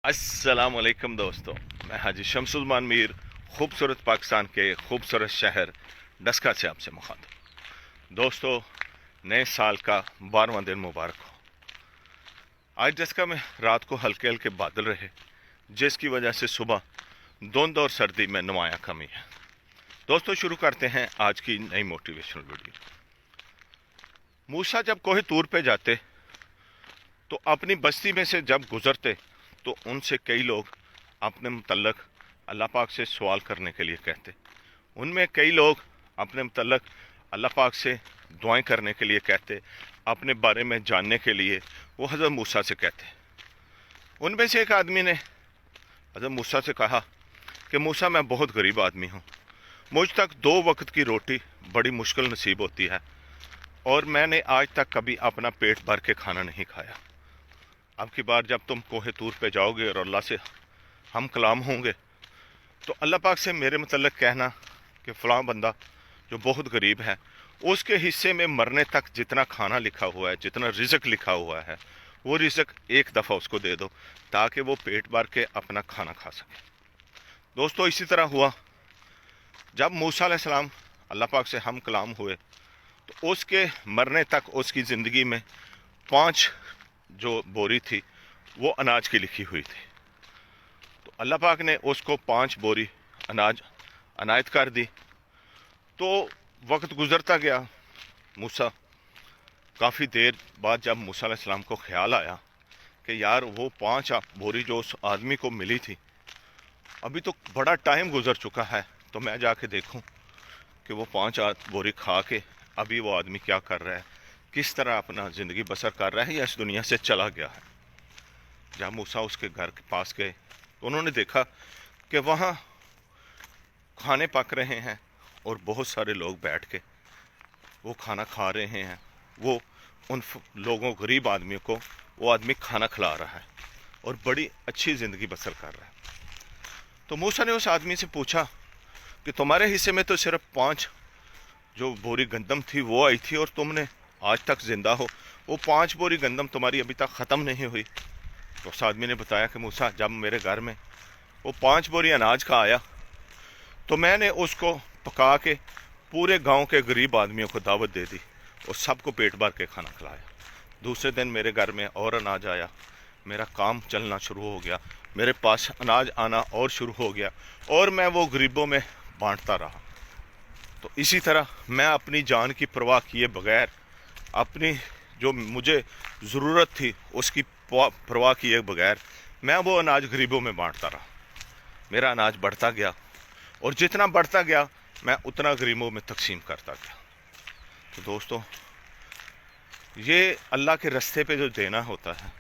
अस्सलाम वालेकुम दोस्तों, मैं हाजी शमसुल मीर खूबसूरत पाकिस्तान के खूबसूरत शहर डस्का से आपसे मुखातिब। दोस्तों, नए साल का 12वां दिन मुबारक हो। आज डस्का में रात को हल्के हल्के बादल रहे, जिसकी वजह से सुबह धुंध और सर्दी में नुमाया कमी है। दोस्तों, शुरू करते हैं आज की नई मोटिवेशनल वीडियो। मूसा जब कोहे तूर पे जाते तो अपनी बस्ती में से जब गुजरते तो उनसे कई लोग अपने मुतल्लक अल्लाह पाक से सवाल करने के लिए कहते। उनमें कई लोग अपने मुतल्लक अल्लाह पाक से दुआएं करने के लिए कहते, अपने बारे में जानने के लिए वो हज़रत मूसा से कहते। उनमें से एक आदमी ने हज़रत मूसा से कहा कि मूसा, मैं बहुत गरीब आदमी हूँ, मुझ तक 2 वक्त की रोटी बड़ी मुश्किल नसीब होती है और मैंने आज तक कभी अपना पेट भर के खाना नहीं खाया। अब की बार जब तुम कोहे तूर पे जाओगे और अल्लाह से हम कलाम होंगे तो अल्लाह पाक से मेरे मतलब कहना कि फ़लाँ बंदा जो बहुत गरीब है, उसके हिस्से में मरने तक जितना खाना लिखा हुआ है, जितना रिज़्क लिखा हुआ है, वो रिज़्क एक दफ़ा उसको दे दो ताकि वो पेट भर के अपना खाना खा सके। दोस्तों, इसी तरह हुआ जब मूसा अलैहिस्सलाम अल्लाह पाक से हम कलाम हुए तो उसके मरने तक उसकी ज़िंदगी में 5 जो बोरी थी वो अनाज की लिखी हुई थी। तो अल्लाह पाक ने उसको 5 बोरी अनाज अनायत कर दी। तो वक्त गुजरता गया। मूसा काफ़ी देर बाद जब मूसा अलैहिस्सलाम को ख्याल आया कि यार वो 5 बोरी जो उस आदमी को मिली थी, अभी तो बड़ा टाइम गुजर चुका है, तो मैं जाके देखूं कि वो 5 बोरी खा के अभी वो आदमी क्या कर रहा है, किस तरह अपना ज़िंदगी बसर कर रहा है या इस दुनिया से चला गया है। जब मूसा उसके घर के पास गए तो उन्होंने देखा कि वहाँ खाने पक रहे हैं और बहुत सारे लोग बैठ के वो खाना खा रहे हैं। वो उन लोगों, गरीब आदमियों को वो आदमी खाना खिला रहा है और बड़ी अच्छी ज़िंदगी बसर कर रहा है। तो मूसा ने उस आदमी से पूछा कि तुम्हारे हिस्से में तो सिर्फ 5 जो बोरी गंदम थी वो आई थी और तुमने आज तक ज़िंदा हो, वो 5 बोरी गंदम तुम्हारी अभी तक ख़त्म नहीं हुई। तो उस आदमी ने बताया कि मूसा, जब मेरे घर में वो 5 बोरी अनाज का आया तो मैंने उसको पका के पूरे गांव के गरीब आदमियों को दावत दे दी और सबको पेट भर के खाना खिलाया। दूसरे दिन मेरे घर में और अनाज आया, मेरा काम चलना शुरू हो गया, मेरे पास अनाज आना और शुरू हो गया और मैं वो गरीबों में बांटता रहा। तो इसी तरह मैं अपनी जान की परवाह किए बगैर, अपनी जो मुझे ज़रूरत थी उसकी परवाह किए बगैर मैं वो अनाज गरीबों में बांटता रहा। मेरा अनाज बढ़ता गया और जितना बढ़ता गया मैं उतना गरीबों में तकसीम करता गया। तो दोस्तों, ये अल्लाह के रास्ते पे जो देना होता है,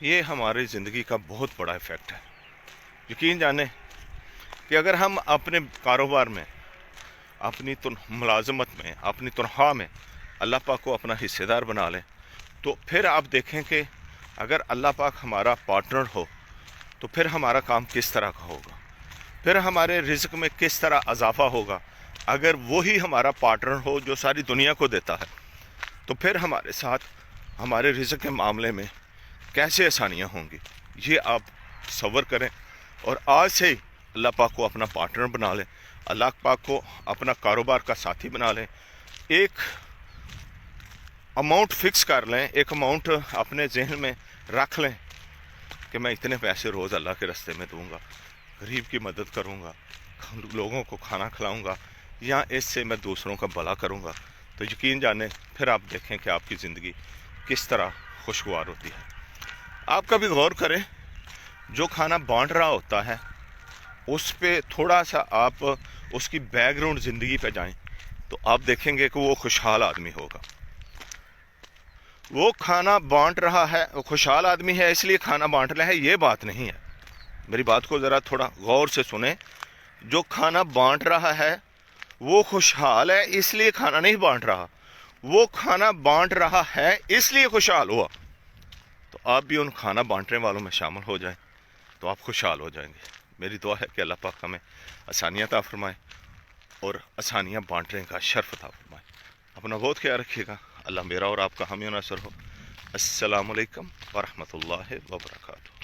ये हमारी ज़िंदगी का बहुत बड़ा इफ़ेक्ट है। यकीन जाने कि अगर हम अपने कारोबार में, अपनी मुलाजमत में, अपनी तनख्वाह में अल्लाह पाक को अपना हिस्सेदार बना लें तो फिर आप देखें कि अगर अल्लाह पाक हमारा पार्टनर हो तो फिर हमारा काम किस तरह का होगा, फिर हमारे रिज़्क में किस तरह इजाफा होगा। अगर वही हमारा पार्टनर हो जो सारी दुनिया को देता है तो फिर हमारे साथ हमारे रिज़्क के मामले में कैसे आसानियाँ होंगी, ये आप तसव्वुर करें और आज से ही अल्लाह पाक को अपना पार्टनर बना लें, अल्लाह पाक को अपना कारोबार का साथी बना लें। एक अमाउंट फ़िक्स कर लें, एक अमाउंट अपने जहन में रख लें कि मैं इतने पैसे रोज़ अल्लाह के रास्ते में दूंगा, गरीब की मदद करूंगा, लोगों को खाना खिलाऊंगा या इससे मैं दूसरों का भला करूंगा। तो यकीन जाने फिर आप देखें कि आपकी ज़िंदगी किस तरह खुशगवार होती है। आप कभी गौर करें, जो खाना बांट रहा होता है उस पर थोड़ा सा आप उसकी बैकग्राउंड ज़िंदगी पे जाएं तो आप देखेंगे कि वो खुशहाल आदमी होगा। वो खाना बांट रहा है, वो खुशहाल आदमी है इसलिए खाना बांट रहा है, ये बात नहीं है। मेरी बात को ज़रा थोड़ा गौर से सुने। जो खाना बांट रहा है वो खुशहाल है इसलिए खाना नहीं बांट रहा, वो खाना बांट रहा है इसलिए खुशहाल हुआ। तो आप भी उन खाना बांटने वालों में शामिल हो जाएं तो आप खुशहाल हो जाएंगे। मेरी दुआ है कि अल्लाह पाक हमें आसानियाँ अता फरमाए और आसानियाँ बांटने का शर्फ अता फरमाए। अपना बहुत ख्याल रखिएगा। अल्लाह मेरा और आपका हामी नासर हो। अस्सलामु अलैकुम व रहमतुल्लाहि व बरकातुहू।